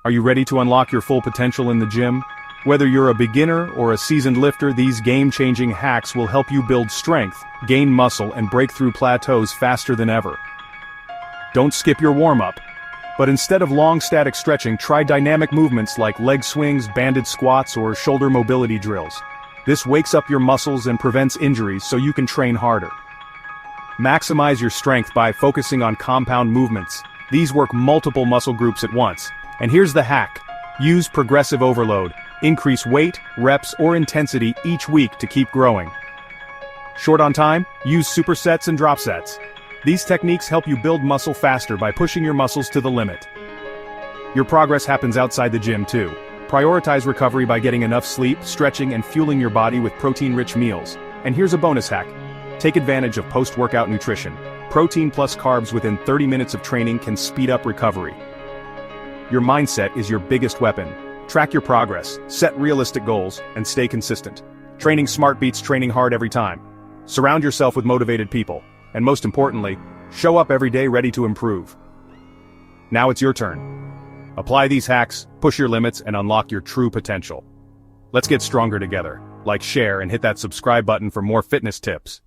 Are you ready to unlock your full potential in the gym? Whether you're a beginner or a seasoned lifter, these game-changing hacks will help you build strength, gain muscle, and break through plateaus faster than ever. Don't skip your warm-up. But instead of long static stretching, try dynamic movements like leg swings, banded squats, or shoulder mobility drills. This wakes up your muscles and prevents injuries so you can train harder. Maximize your strength by focusing on compound movements. These work multiple muscle groups at once. And here's the hack. Use progressive overload. Increase weight, reps, or intensity each week to keep growing. Short on time? Use supersets and drop sets. These techniques help you build muscle faster by pushing your muscles to the limit. Your progress happens outside the gym too. Prioritize recovery by getting enough sleep, stretching, and fueling your body with protein-rich meals. And here's a bonus hack. Take advantage of post-workout nutrition. Protein plus carbs within 30 minutes of training can speed up recovery. Your mindset is your biggest weapon. Track your progress, set realistic goals, and stay consistent. Training smart beats training hard every time. Surround yourself with motivated people. And most importantly, show up every day ready to improve. Now it's your turn. Apply these hacks, push your limits, and unlock your true potential. Let's get stronger together. Like, share, and hit that subscribe button for more fitness tips.